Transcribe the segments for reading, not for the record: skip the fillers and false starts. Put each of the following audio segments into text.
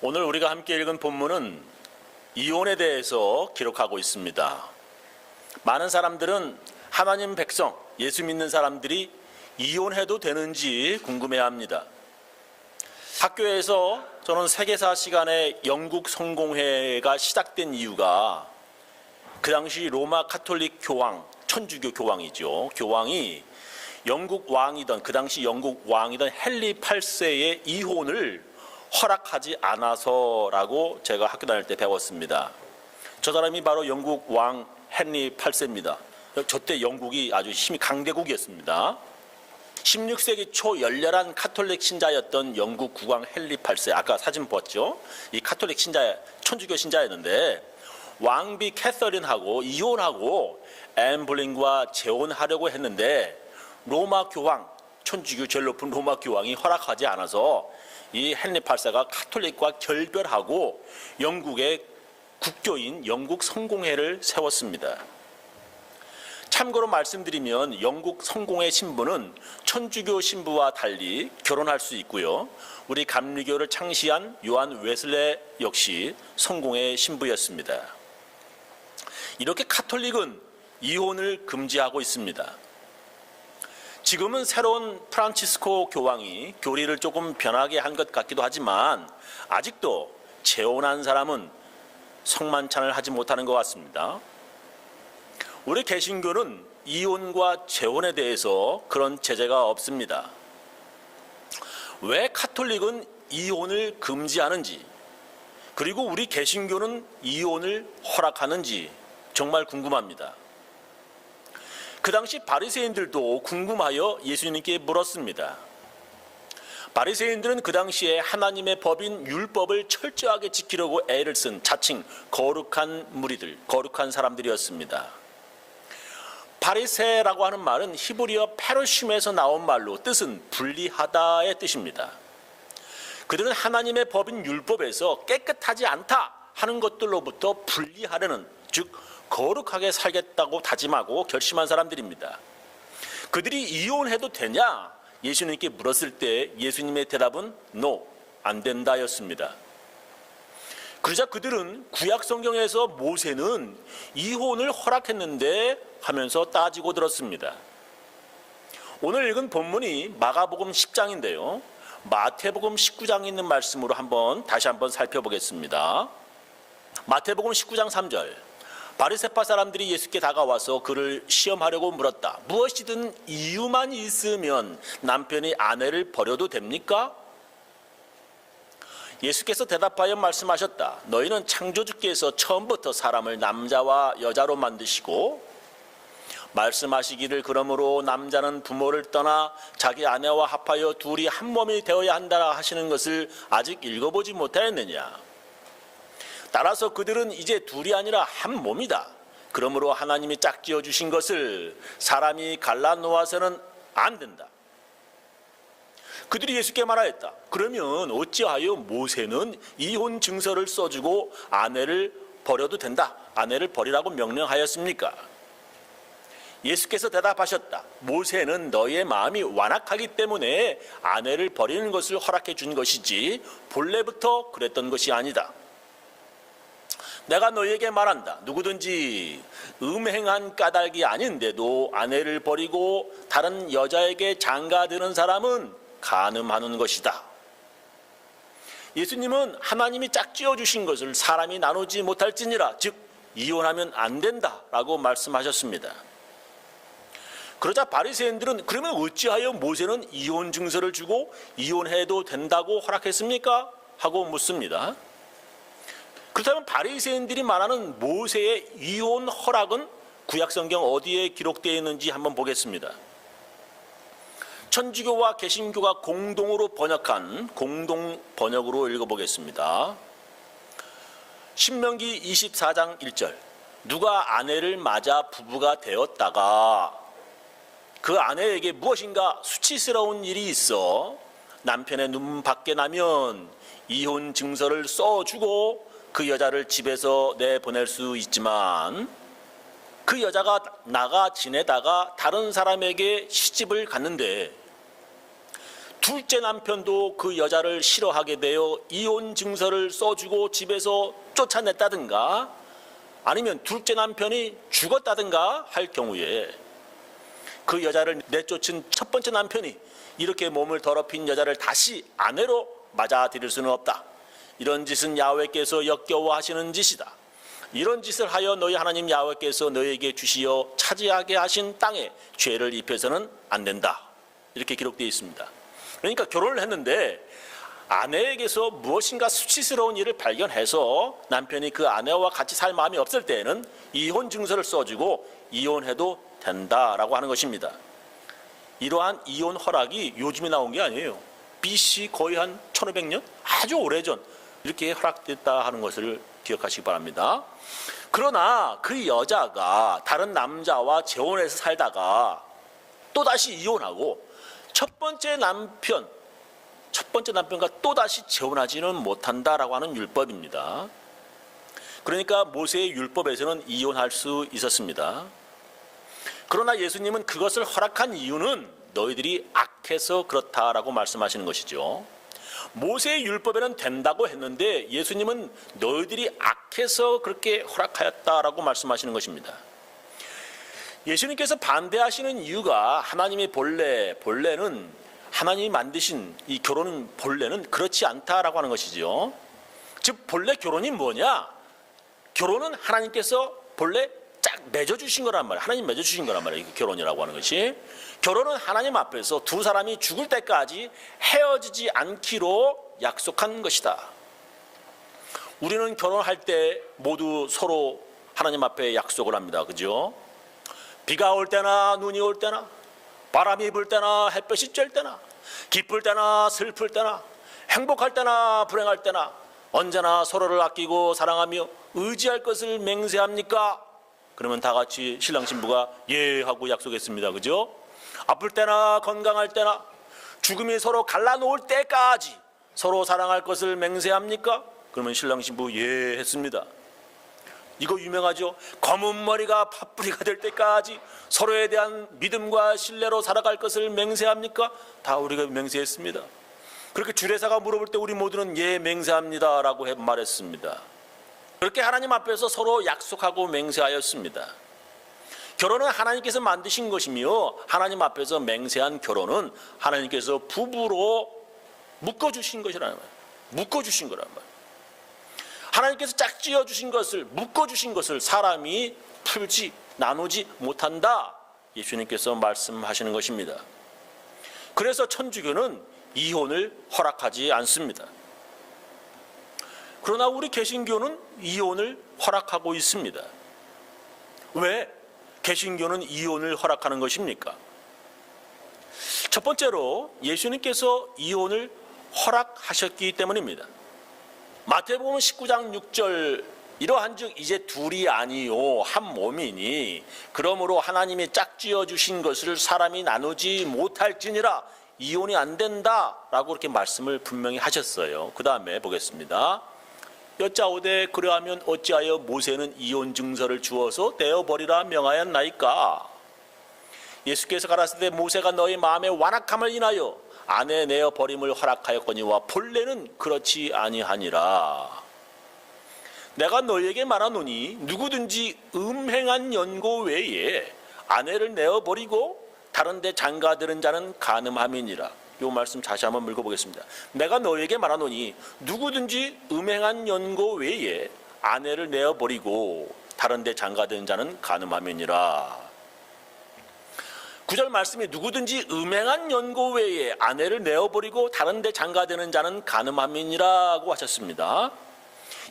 오늘 우리가 함께 읽은 본문은 이혼에 대해서 기록하고 있습니다. 많은 사람들은 하나님 백성, 예수 믿는 사람들이 이혼해도 되는지 궁금해합니다. 학교에서 저는 세계사 시간에 영국 성공회가 시작된 이유가 그 당시 로마 카톨릭 교황, 천주교 교황이죠. 교황이 영국 왕이던 그 당시 영국 왕이던 헨리 8세의 이혼을 허락하지 않아서라고 제가 학교 다닐 때 배웠습니다. 저 사람이 바로 영국 왕 헨리 8세입니다. 저때 영국이 아주 힘이 강대국이었습니다. 16세기 초 열렬한 카톨릭 신자였던 영국 국왕 헨리 8세, 아까 사진 보았죠? 이 카톨릭 신자, 천주교 신자였는데 왕비 캐서린하고 이혼하고 앤 볼린과 재혼하려고 했는데 로마 교황, 천주교 제일 높은 로마 교황이 허락하지 않아서 이 헨리 8세가 카톨릭과 결별하고 영국의 국교인 영국 성공회를 세웠습니다. 참고로 말씀드리면 영국 성공회 신부는 천주교 신부와 달리 결혼할 수 있고요. 우리 감리교를 창시한 요한 웨슬레 역시 성공회 신부였습니다. 이렇게 카톨릭은 이혼을 금지하고 있습니다. 지금은 새로운 프란치스코 교황이 교리를 조금 변하게 한 것 같기도 하지만 아직도 재혼한 사람은 성만찬을 하지 못하는 것 같습니다. 우리 개신교는 이혼과 재혼에 대해서 그런 제재가 없습니다. 왜 카톨릭은 이혼을 금지하는지, 그리고 우리 개신교는 이혼을 허락하는지 정말 궁금합니다. 그 당시 바리새인들도 궁금하여 예수님께 물었습니다. 바리새인들은 그 당시에 하나님의 법인 율법을 철저하게 지키려고 애를 쓴 자칭 거룩한 무리들, 거룩한 사람들이었습니다. 바리새라고 하는 말은 히브리어 페르심에서 나온 말로 뜻은 불리하다의 뜻입니다. 그들은 하나님의 법인 율법에서 깨끗하지 않다 하는 것들로부터 분리하려는, 즉 거룩하게 살겠다고 다짐하고 결심한 사람들입니다. 그들이 이혼해도 되냐? 예수님께 물었을 때 예수님의 대답은 No, 안 된다였습니다. 그러자 그들은 구약 성경에서 모세는 이혼을 허락했는데 하면서 따지고 들었습니다. 오늘 읽은 본문이 마가복음 10장인데요. 마태복음 19장에 있는 말씀으로 다시 한번 살펴보겠습니다. 마태복음 19장 3절. 바리새파 사람들이 예수께 다가와서 그를 시험하려고 물었다. 무엇이든 이유만 있으면 남편이 아내를 버려도 됩니까? 예수께서 대답하여 말씀하셨다. 너희는 창조주께서 처음부터 사람을 남자와 여자로 만드시고 말씀하시기를 그러므로 남자는 부모를 떠나 자기 아내와 합하여 둘이 한 몸이 되어야 한다 하시는 것을 아직 읽어보지 못하였느냐? 따라서 그들은 이제 둘이 아니라 한 몸이다. 그러므로 하나님이 짝지어 주신 것을 사람이 갈라놓아서는 안 된다. 그들이 예수께 말하였다. 그러면 어찌하여 모세는 이혼 증서를 써주고 아내를 버려도 된다, 아내를 버리라고 명령하였습니까? 예수께서 대답하셨다. 모세는 너희의 마음이 완악하기 때문에 아내를 버리는 것을 허락해 준 것이지 본래부터 그랬던 것이 아니다. 내가 너희에게 말한다. 누구든지 음행한 까닭이 아닌데도 아내를 버리고 다른 여자에게 장가드는 사람은 간음하는 것이다. 예수님은 하나님이 짝지어 주신 것을 사람이 나누지 못할지니라, 즉 이혼하면 안 된다라고 말씀하셨습니다. 그러자 바리새인들은 그러면 어찌하여 모세는 이혼 증서를 주고 이혼해도 된다고 허락했습니까? 하고 묻습니다. 그렇다면 바리새인들이 말하는 모세의 이혼 허락은 구약성경 어디에 기록되어 있는지 한번 보겠습니다. 천주교와 개신교가 공동으로 번역한 공동 번역으로 읽어보겠습니다. 신명기 24장 1절. 누가 아내를 맞아 부부가 되었다가 그 아내에게 무엇인가 수치스러운 일이 있어 남편의 눈 밖에 나면 이혼 증서를 써주고 그 여자를 집에서 내보낼 수 있지만 그 여자가 나가 지내다가 다른 사람에게 시집을 갔는데 둘째 남편도 그 여자를 싫어하게 되어 이혼 증서를 써주고 집에서 쫓아냈다든가 아니면 둘째 남편이 죽었다든가 할 경우에 그 여자를 내쫓은 첫 번째 남편이 이렇게 몸을 더럽힌 여자를 다시 아내로 맞아들일 수는 없다. 이런 짓은 야훼께서 역겨워하시는 짓이다. 이런 짓을 하여 너희 하나님 야훼께서 너희에게 주시어 차지하게 하신 땅에 죄를 입혀서는 안 된다. 이렇게 기록되어 있습니다. 그러니까 결혼을 했는데 아내에게서 무엇인가 수치스러운 일을 발견해서 남편이 그 아내와 같이 살 마음이 없을 때에는 이혼 증서를 써주고 이혼해도 된다라고 하는 것입니다. 이러한 이혼 허락이 요즘에 나온 게 아니에요. BC 거의 한 1500년? 아주 오래전 이렇게 허락됐다 하는 것을 기억하시기 바랍니다. 그러나 그 여자가 다른 남자와 재혼해서 살다가 또다시 이혼하고 첫 번째 남편과 또다시 재혼하지는 못한다라고 하는 율법입니다. 그러니까 모세의 율법에서는 이혼할 수 있었습니다. 그러나 예수님은 그것을 허락한 이유는 너희들이 악해서 그렇다라고 말씀하시는 것이죠. 모세의 율법에는 된다고 했는데 예수님은 너희들이 악해서 그렇게 허락하였다라고 말씀하시는 것입니다. 예수님께서 반대하시는 이유가 하나님의 본래는 하나님이 만드신 이 결혼은 본래는 그렇지 않다라고 하는 것이죠. 즉 본래 결혼이 뭐냐? 결혼은 하나님께서 본래 짝 맺어주신 거란 말이에요. 하나님 맺어주신 거란 말이에요. 결혼이라고 하는 것이. 결혼은 하나님 앞에서 두 사람이 죽을 때까지 헤어지지 않기로 약속한 것이다. 우리는 결혼할 때 모두 서로 하나님 앞에 약속을 합니다. 그죠? 비가 올 때나 눈이 올 때나 바람이 불 때나 햇볕이 쬐을 때나 기쁠 때나 슬플 때나 행복할 때나 불행할 때나 언제나 서로를 아끼고 사랑하며 의지할 것을 맹세합니까? 그러면 다 같이 신랑 신부가 예 하고 약속했습니다. 그죠? 아플 때나 건강할 때나 죽음이 서로 갈라놓을 때까지 서로 사랑할 것을 맹세합니까? 그러면 신랑 신부 예 했습니다. 이거 유명하죠? 검은 머리가 팥뿌리가 될 때까지 서로에 대한 믿음과 신뢰로 살아갈 것을 맹세합니까? 다 우리가 맹세했습니다. 그렇게 주례사가 물어볼 때 우리 모두는 예 맹세합니다 라고 말했습니다. 그렇게 하나님 앞에서 서로 약속하고 맹세하였습니다. 결혼은 하나님께서 만드신 것이며 하나님 앞에서 맹세한 결혼은 하나님께서 부부로 묶어주신 것이라는 거예요. 묶어주신 거란 말이에요. 하나님께서 짝지어 주신 것을 묶어주신 것을 사람이 풀지 나누지 못한다. 예수님께서 말씀하시는 것입니다. 그래서 천주교는 이혼을 허락하지 않습니다. 그러나 우리 개신교는 이혼을 허락하고 있습니다. 왜 개신교는 이혼을 허락하는 것입니까? 첫 번째로 예수님께서 이혼을 허락하셨기 때문입니다. 마태복음 19장 6절 이러한즉 이제 둘이 아니요 한 몸이니 그러므로 하나님이 짝지어 주신 것을 사람이 나누지 못할지니라 이혼이 안 된다라고 그렇게 말씀을 분명히 하셨어요. 그 다음에 보겠습니다. 여짜오되 그러하면 어찌하여 모세는 이혼 증서를 주어서 떼어버리라 명하였나이까? 예수께서 가라사대 모세가 너희 마음의 완악함을 인하여 아내 내어 버림을 허락하였거니와 본래는 그렇지 아니하니라. 내가 너희에게 말하노니 누구든지 음행한 연고 외에 아내를 내어 버리고 다른 데 장가드는 자는 간음함이니라. 이 말씀 다시 한번 읽어보겠습니다. 내가 너희에게 말하노니 누구든지 음행한 연고 외에 아내를 내어 버리고 다른 데 장가드는 자는 간음함이니라. 9절 말씀에 누구든지 음행한 연고 외에 아내를 내어버리고 다른 데 장가드는 자는 간음함이니라고 하셨습니다.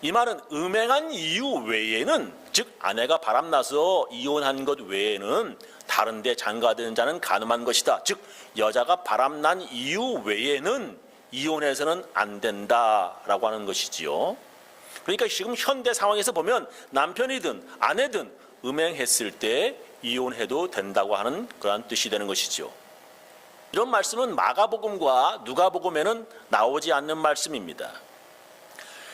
이 말은 음행한 이유 외에는 즉 아내가 바람나서 이혼한 것 외에는 다른 데 장가드는 자는 간음한 것이다. 즉 여자가 바람난 이유 외에는 이혼해서는 안 된다라고 하는 것이지요. 그러니까 지금 현대 상황에서 보면 남편이든 아내든 음행했을 때 이혼해도 된다고 하는 그러한 뜻이 되는 것이죠. 이런 말씀은 마가복음과 누가복음에는 나오지 않는 말씀입니다.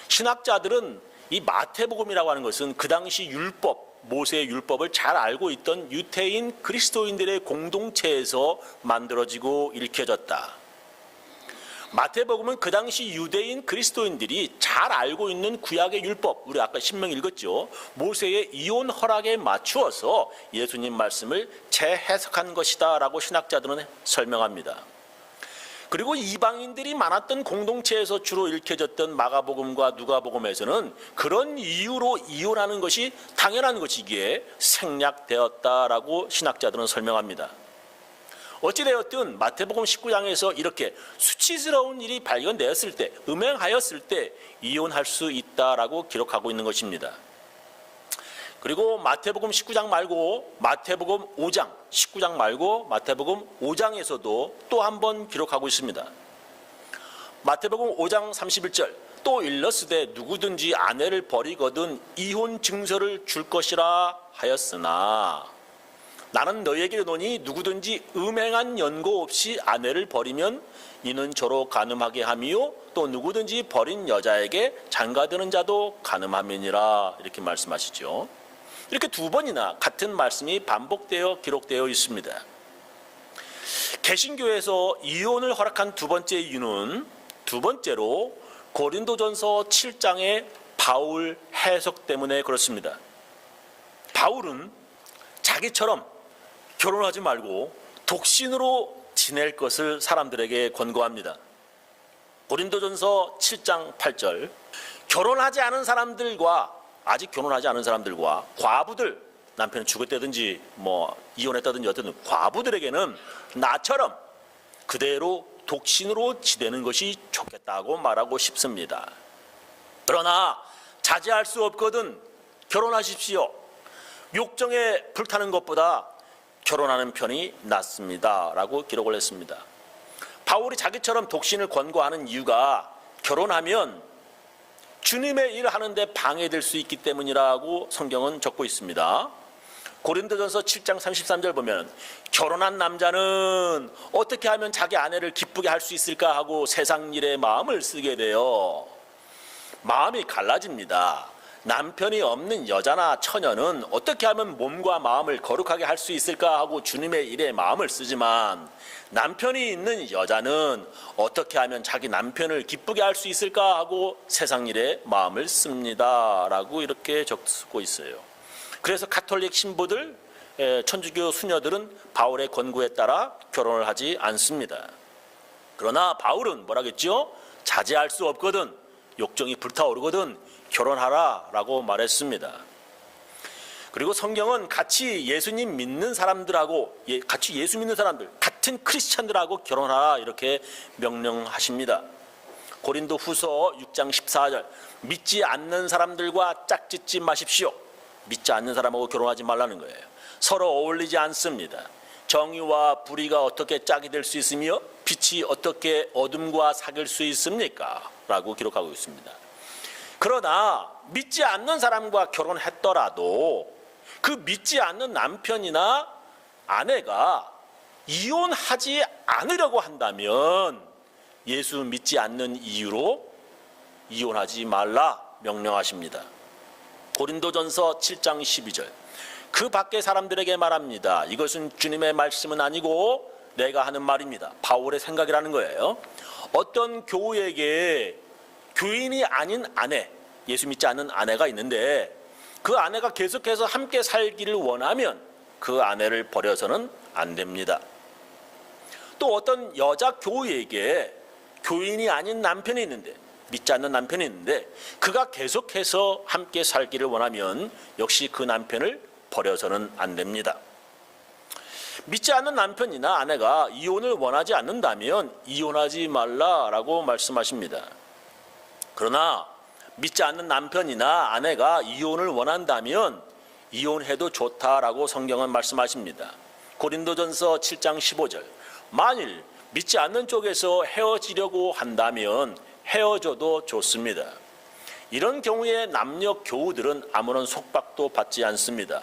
신학자들은 이 마태복음이라고 하는 것은 그 당시 율법, 모세의 율법을 잘 알고 있던 유태인 그리스도인들의 공동체에서 만들어지고 읽혀졌다. 마태복음은 그 당시 유대인 그리스도인들이 잘 알고 있는 구약의 율법, 우리 아까 신명 읽었죠. 모세의 이혼 허락에 맞추어서 예수님 말씀을 재해석한 것이다 라고 신학자들은 설명합니다. 그리고 이방인들이 많았던 공동체에서 주로 읽혀졌던 마가복음과 누가복음에서는 그런 이유로 이혼하는 것이 당연한 것이기에 생략되었다라고 신학자들은 설명합니다. 어찌되었든 마태복음 19장에서 이렇게 수치스러운 일이 발견되었을 때, 음행하였을 때 이혼할 수 있다라고 기록하고 있는 것입니다. 그리고 마태복음 19장 말고 마태복음 5장, 19장 말고 마태복음 5장에서도 또 한 번 기록하고 있습니다. 마태복음 5장 31절, 또 일렀으되 누구든지 아내를 버리거든 이혼 증서를 줄 것이라 하였으나 나는 너희에게 이르노니 누구든지 음행한 연고 없이 아내를 버리면 이는 저로 간음하게 함이요 또 누구든지 버린 여자에게 장가드는 자도 간음함이니라, 이렇게 말씀하시죠. 이렇게 두 번이나 같은 말씀이 반복되어 기록되어 있습니다. 개신교에서 이혼을 허락한 두 번째 이유는 두 번째로 고린도전서 7장의 바울 해석 때문에 그렇습니다. 바울은 자기처럼 결혼하지 말고 독신으로 지낼 것을 사람들에게 권고합니다. 고린도전서 7장 8절, 결혼하지 않은 사람들과 아직 결혼하지 않은 사람들과 과부들, 남편이 죽었다든지 이혼했다든지 어쨌든 과부들에게는 나처럼 그대로 독신으로 지내는 것이 좋겠다고 말하고 싶습니다. 그러나 자제할 수 없거든 결혼하십시오. 욕정에 불타는 것보다 결혼하는 편이 낫습니다 라고 기록을 했습니다. 바울이 자기처럼 독신을 권고하는 이유가 결혼하면 주님의 일을 하는데 방해될 수 있기 때문이라고 성경은 적고 있습니다. 고린도전서 7장 33절 보면 결혼한 남자는 어떻게 하면 자기 아내를 기쁘게 할 수 있을까 하고 세상 일에 마음을 쓰게 돼요. 마음이 갈라집니다. 남편이 없는 여자나 처녀는 어떻게 하면 몸과 마음을 거룩하게 할 수 있을까 하고 주님의 일에 마음을 쓰지만 남편이 있는 여자는 어떻게 하면 자기 남편을 기쁘게 할 수 있을까 하고 세상 일에 마음을 씁니다 라고 이렇게 적고 있어요. 그래서 가톨릭 신부들, 천주교 수녀들은 바울의 권고에 따라 결혼을 하지 않습니다. 그러나 바울은 뭐라겠죠? 자제할 수 없거든, 욕정이 불타오르거든 결혼하라 라고 말했습니다. 그리고 성경은 같이 예수님 믿는 사람들하고 같이 예수 믿는 사람들, 같은 크리스찬들하고 결혼하라 이렇게 명령하십니다. 고린도 후서 6장 14절, 믿지 않는 사람들과 짝짓지 마십시오. 믿지 않는 사람하고 결혼하지 말라는 거예요. 서로 어울리지 않습니다. 정의와 불의가 어떻게 짝이 될 수 있으며 빛이 어떻게 어둠과 사귈 수 있습니까? 라고 기록하고 있습니다. 그러나 믿지 않는 사람과 결혼했더라도 그 믿지 않는 남편이나 아내가 이혼하지 않으려고 한다면 예수 믿지 않는 이유로 이혼하지 말라 명령하십니다. 고린도전서 7장 12절, 그 밖의 사람들에게 말합니다. 이것은 주님의 말씀은 아니고 내가 하는 말입니다. 바울의 생각이라는 거예요. 어떤 교우에게 교인이 아닌 아내, 예수 믿지 않는 아내가 있는데 그 아내가 계속해서 함께 살기를 원하면 그 아내를 버려서는 안 됩니다. 또 어떤 여자 교우에게 교인이 아닌 남편이 있는데, 믿지 않는 남편이 있는데 그가 계속해서 함께 살기를 원하면 역시 그 남편을 버려서는 안 됩니다. 믿지 않는 남편이나 아내가 이혼을 원하지 않는다면 이혼하지 말라라고 말씀하십니다. 그러나 믿지 않는 남편이나 아내가 이혼을 원한다면 이혼해도 좋다라고 성경은 말씀하십니다. 고린도전서 7장 15절, 만일 믿지 않는 쪽에서 헤어지려고 한다면 헤어져도 좋습니다. 이런 경우에 남녀 교우들은 아무런 속박도 받지 않습니다.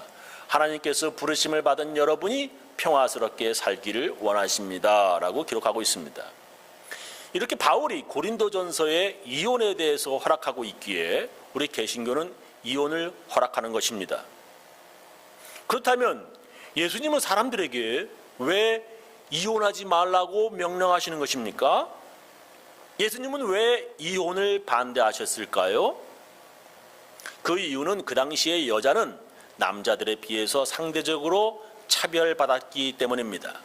하나님께서 부르심을 받은 여러분이 평화스럽게 살기를 원하십니다 라고 기록하고 있습니다. 이렇게 바울이 고린도전서에 이혼에 대해서 허락하고 있기에 우리 개신교는 이혼을 허락하는 것입니다. 그렇다면 예수님은 사람들에게 왜 이혼하지 말라고 명령하시는 것입니까? 예수님은 왜 이혼을 반대하셨을까요? 그 이유는 그 당시의 여자는 남자들에 비해서 상대적으로 차별받았기 때문입니다.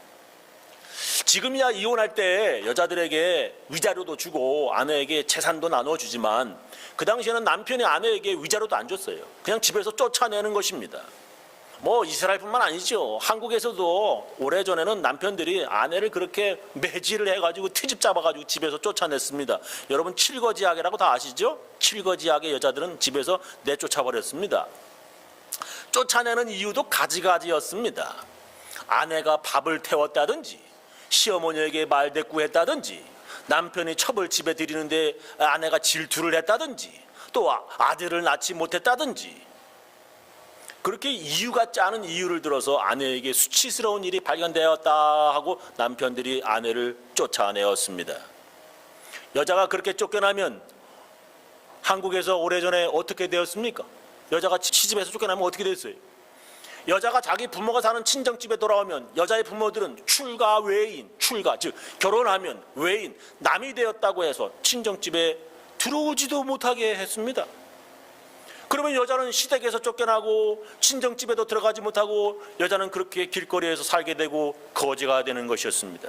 지금이야 이혼할 때 여자들에게 위자료도 주고 아내에게 재산도 나눠주지만 그 당시에는 남편이 아내에게 위자료도 안 줬어요. 그냥 집에서 쫓아내는 것입니다. 이스라엘뿐만 아니죠. 한국에서도 오래전에는 남편들이 아내를 그렇게 매질을 해가지고 트집 잡아가지고 집에서 쫓아냈습니다. 여러분 칠거지약이라고 다 아시죠? 칠거지약의 여자들은 집에서 내쫓아버렸습니다. 쫓아내는 이유도 가지가지였습니다. 아내가 밥을 태웠다든지 시어머니에게 말대꾸했다든지 남편이 첩을 집에 들이는데 아내가 질투를 했다든지 또 아들을 낳지 못했다든지 그렇게 이유 같지 않은 이유를 들어서 아내에게 수치스러운 일이 발견되었다 하고 남편들이 아내를 쫓아내었습니다. 여자가 그렇게 쫓겨나면 한국에서 오래전에 어떻게 되었습니까? 여자가 시집에서 쫓겨나면 어떻게 됐어요? 여자가 자기 부모가 사는 친정집에 돌아오면 여자의 부모들은 출가 외인, 즉 결혼하면 외인, 남이 되었다고 해서 친정집에 들어오지도 못하게 했습니다. 그러면 여자는 시댁에서 쫓겨나고 친정집에도 들어가지 못하고 여자는 그렇게 길거리에서 살게 되고 거지가 되는 것이었습니다.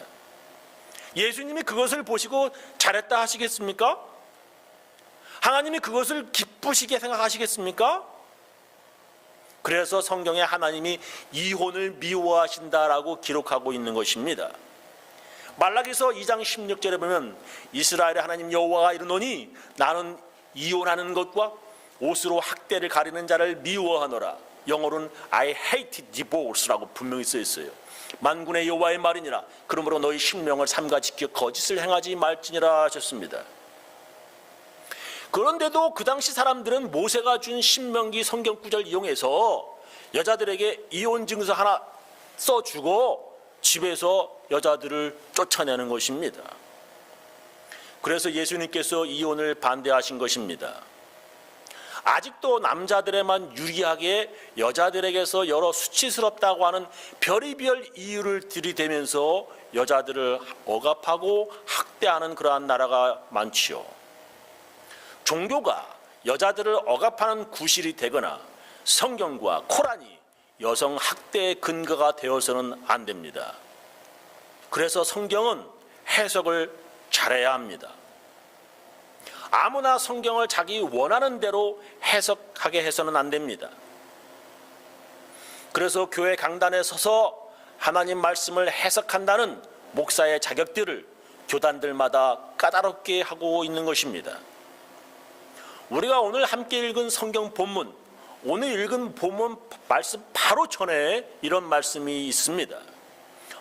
예수님이 그것을 보시고 잘했다 하시겠습니까? 하나님이 그것을 기쁘시게 생각하시겠습니까? 그래서 성경에 하나님이 이혼을 미워하신다라고 기록하고 있는 것입니다. 말라기서 2장 16절에 보면 이스라엘의 하나님 여호와가 이르노니 나는 이혼하는 것과 옷으로 학대를 가리는 자를 미워하노라. 영어로는 I hate divorce라고 분명히 써 있어요. 만군의 여호와의 말이니라. 그러므로 너희 신명을 삼가 지켜 거짓을 행하지 말지니라 하셨습니다. 그런데도 그 당시 사람들은 모세가 준 신명기 성경 구절 이용해서 여자들에게 이혼 증서 하나 써주고 집에서 여자들을 쫓아내는 것입니다. 그래서 예수님께서 이혼을 반대하신 것입니다. 아직도 남자들에만 유리하게 여자들에게서 여러 수치스럽다고 하는 별의별 이유를 들이대면서 여자들을 억압하고 학대하는 그러한 나라가 많지요. 종교가 여자들을 억압하는 구실이 되거나 성경과 코란이 여성 학대의 근거가 되어서는 안 됩니다. 그래서 성경은 해석을 잘해야 합니다. 아무나 성경을 자기 원하는 대로 해석하게 해서는 안 됩니다. 그래서 교회 강단에 서서 하나님 말씀을 해석한다는 목사의 자격들을 교단들마다 까다롭게 하고 있는 것입니다. 우리가 오늘 함께 읽은 성경 본문, 오늘 읽은 본문 말씀 바로 전에 이런 말씀이 있습니다.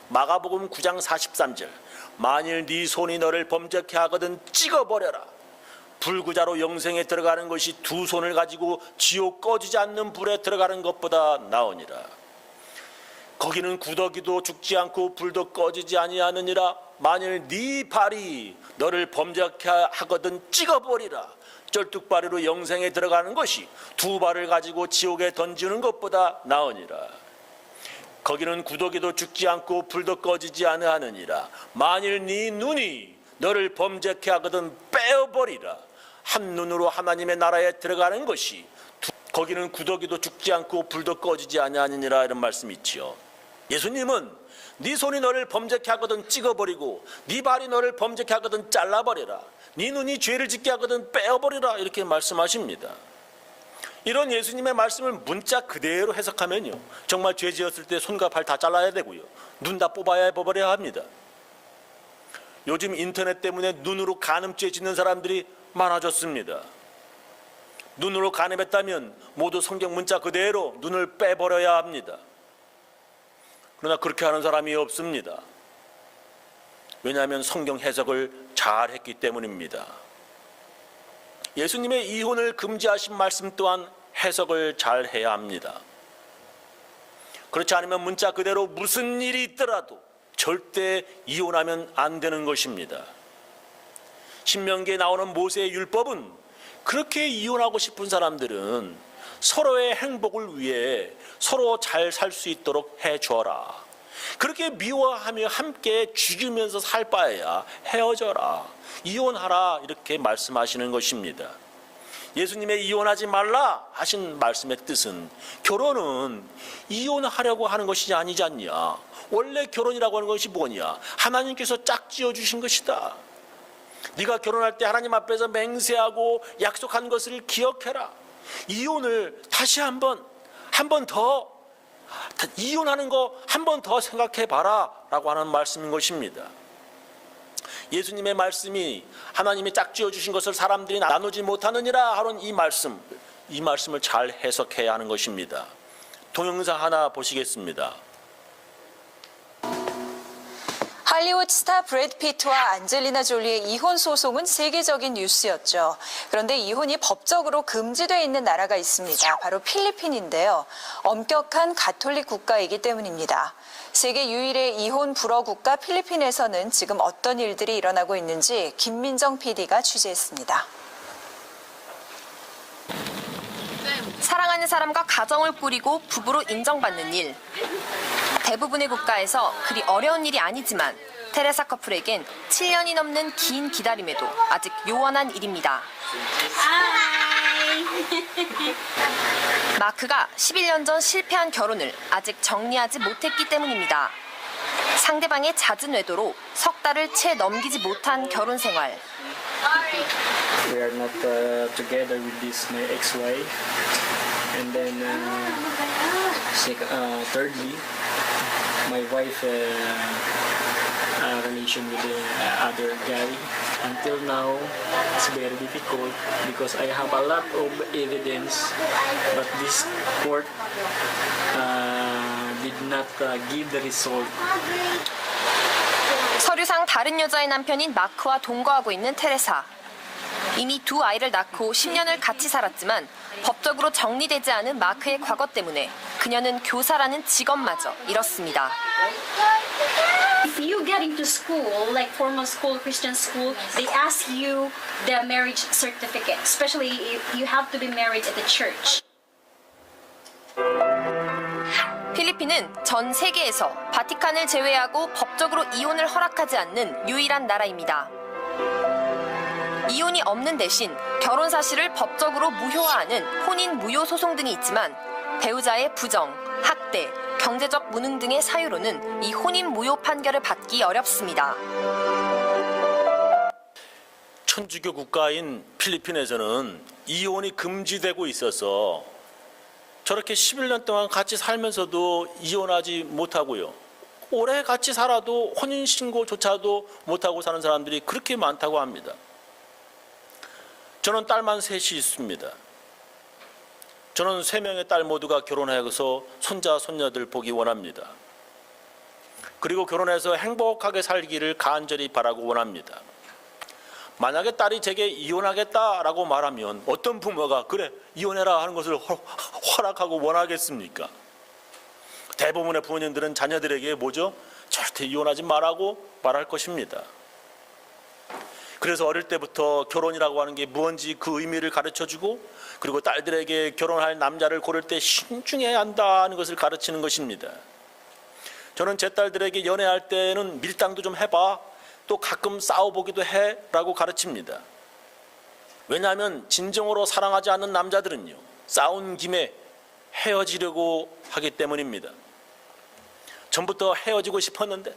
마가복음 9장 43절 만일 네 손이 너를 범죄케 하거든 찍어버려라. 불구자로 영생에 들어가는 것이 두 손을 가지고 지옥 꺼지지 않는 불에 들어가는 것보다 나으니라. 거기는 구더기도 죽지 않고 불도 꺼지지 아니하느니라. 만일 네 발이 너를 범죄케 하거든 찍어버리라. 쩔뚝발이로 영생에 들어가는 것이 두 발을 가지고 지옥에 던지는 것보다 나으니라. 거기는 구더기도 죽지 않고 불도 꺼지지 아니하느니라. 만일 네 눈이 너를 범죄케 하거든 빼어버리라. 한 눈으로 하나님의 나라에 들어가는 것이 거기는 구더기도 죽지 않고 불도 꺼지지 아니하느니라. 이런 말씀이 있지요. 예수님은 네 손이 너를 범죄케 하거든 찍어버리고 네 발이 너를 범죄케 하거든 잘라버리라. 네 눈이 죄를 짓게 하거든 빼어버리라. 이렇게 말씀하십니다. 이런 예수님의 말씀을 문자 그대로 해석하면요, 정말 죄 지었을 때 손과 발 다 잘라야 되고요, 눈 다 뽑아버려야 합니다. 요즘 인터넷 때문에 눈으로 간음죄 짓는 사람들이 많아졌습니다. 눈으로 간음했다면 모두 성경 문자 그대로 눈을 빼버려야 합니다. 그러나 그렇게 하는 사람이 없습니다. 왜냐하면 성경 해석을 잘 했기 때문입니다. 예수님의 이혼을 금지하신 말씀 또한 해석을 잘 해야 합니다. 그렇지 않으면 문자 그대로 무슨 일이 있더라도 절대 이혼하면 안 되는 것입니다. 신명기에 나오는 모세의 율법은 그렇게 이혼하고 싶은 사람들은 서로의 행복을 위해 서로 잘 살 수 있도록 해줘라. 그렇게 미워하며 함께 죽이면서 살 바에야 헤어져라, 이혼하라, 이렇게 말씀하시는 것입니다. 예수님의 이혼하지 말라 하신 말씀의 뜻은 결혼은 이혼하려고 하는 것이 아니지 않냐. 원래 결혼이라고 하는 것이 뭐냐? 하나님께서 짝지어 주신 것이다. 네가 결혼할 때 하나님 앞에서 맹세하고 약속한 것을 기억해라. 이혼을 다시 한 번 더 이혼하는 거 한 번 더 생각해 봐라 라고 하는 말씀인 것입니다. 예수님의 말씀이 하나님이 짝지어 주신 것을 사람들이 나누지 못하느니라 하는 이 말씀을 잘 해석해야 하는 것입니다. 동영상 하나 보시겠습니다. 할리우드 스타 브래드 피트와 안젤리나 졸리의 이혼 소송은 세계적인 뉴스였죠. 그런데 이혼이 법적으로 금지되어 있는 나라가 있습니다. 바로 필리핀인데요. 엄격한 가톨릭 국가이기 때문입니다. 세계 유일의 이혼 불허 국가 필리핀에서는 지금 어떤 일들이 일어나고 있는지 김민정 PD가 취재했습니다. 사랑하는 사람과 가정을 꾸리고 부부로 인정받는 일. 대부분의 국가에서 그리 어려운 일이 아니지만 테레사 커플에겐 7년이 넘는 긴 기다림에도 아직 요원한 일입니다. 마크가 11년 전 실패한 결혼을 아직 정리하지 못했기 때문입니다. 상대방의 잦은 외도로 석 달을 채 넘기지 못한 결혼 생활. We are not together with this my ex-wife, and then thirdly, my wife relation with the other guy. Until now, it's very difficult because I have a lot of evidence, but this court did not give the result. 서류상 다른 여자의 남편인 마크와 동거하고 있는 테레사. 이미 두 아이를 낳고 10년을 같이 살았지만 법적으로 정리되지 않은 마크의 과거 때문에 그녀는 교사라는 직업마저 잃었습니다. If you get into school, like formal school, Christian school, they ask you the marriage certificate, especially if you have to be married at the church. 필리핀은 전 세계에서 바티칸을 제외하고 법적으로 이혼을 허락하지 않는 유일한 나라입니다. 이혼이 없는 대신 결혼 사실을 법적으로 무효화하는 혼인 무효 소송 등이 있지만 배우자의 부정, 학대, 경제적 무능 등의 사유로는 이 혼인 무효 판결을 받기 어렵습니다. 천주교 국가인 필리핀에서는 이혼이 금지되고 있어서 저렇게 11년 동안 같이 살면서도 이혼하지 못하고요. 오래 같이 살아도 혼인신고조차도 못하고 사는 사람들이 그렇게 많다고 합니다. 저는 딸만 셋이 있습니다. 저는 3명의 딸 모두가 결혼해서 손자, 손녀들 보기 원합니다. 그리고 결혼해서 행복하게 살기를 간절히 바라고 원합니다. 만약에 딸이 제게 이혼하겠다라고 말하면 어떤 부모가 그래 이혼해라 하는 것을 허락하고 원하겠습니까? 대부분의 부모님들은 자녀들에게 뭐죠? 절대 이혼하지 말라고 말할 것입니다. 그래서 어릴 때부터 결혼이라고 하는 게 무언지 그 의미를 가르쳐주고 그리고 딸들에게 결혼할 남자를 고를 때 신중해야 한다는 것을 가르치는 것입니다. 저는 제 딸들에게 연애할 때는 밀당도 좀 해봐, 또 가끔 싸워보기도 해 라고 가르칩니다. 왜냐하면 진정으로 사랑하지 않는 남자들은요, 싸운 김에 헤어지려고 하기 때문입니다. 전부터 헤어지고 싶었는데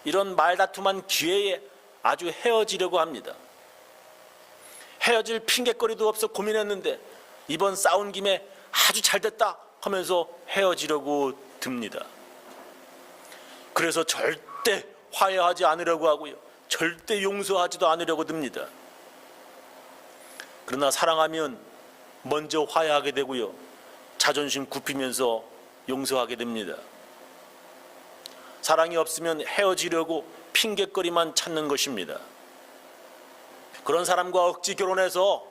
이런 말다툼한 기회에 아주 헤어지려고 합니다. 헤어질 핑곗거리도 없어 고민했는데 이번 싸운 김에 아주 잘됐다 하면서 헤어지려고 듭니다. 그래서 절대 화해하지 않으려고 하고요, 절대 용서하지도 않으려고 듭니다. 그러나 사랑하면 먼저 화해하게 되고요, 자존심 굽히면서 용서하게 됩니다. 사랑이 없으면 헤어지려고 핑곗거리만 찾는 것입니다. 그런 사람과 억지 결혼해서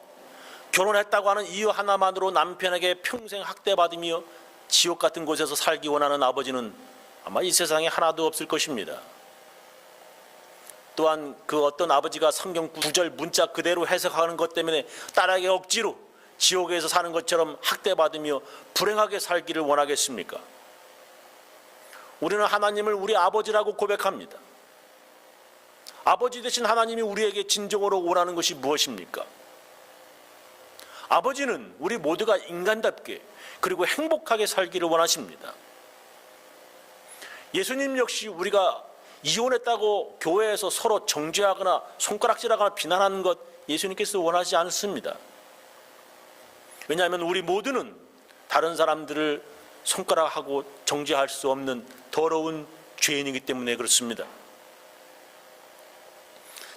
결혼했다고 하는 이유 하나만으로 남편에게 평생 학대받으며 지옥 같은 곳에서 살기 원하는 아버지는 아마 이 세상에 하나도 없을 것입니다. 또한 그 어떤 아버지가 성경 구절 문자 그대로 해석하는 것 때문에 딸에게 억지로 지옥에서 사는 것처럼 학대받으며 불행하게 살기를 원하겠습니까? 우리는 하나님을 우리 아버지라고 고백합니다. 아버지 되신 하나님이 우리에게 진정으로 원하는 것이 무엇입니까? 아버지는 우리 모두가 인간답게 그리고 행복하게 살기를 원하십니다. 예수님 역시 우리가 이혼했다고 교회에서 서로 정죄하거나 손가락질하거나 비난하는 것 예수님께서 원하지 않습니다. 왜냐하면 우리 모두는 다른 사람들을 손가락하고 정죄할 수 없는 더러운 죄인이기 때문에 그렇습니다.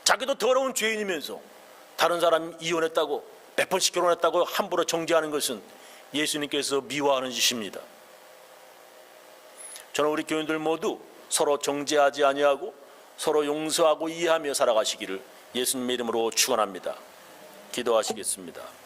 자기도 더러운 죄인이면서 다른 사람이 이혼했다고 몇 번씩 결혼했다고 함부로 정죄하는 것은 예수님께서 미워하는 짓입니다. 저는 우리 교인들 모두 서로 정죄하지 아니하고 서로 용서하고 이해하며 살아가시기를 예수님의 이름으로 축원합니다. 기도하시겠습니다.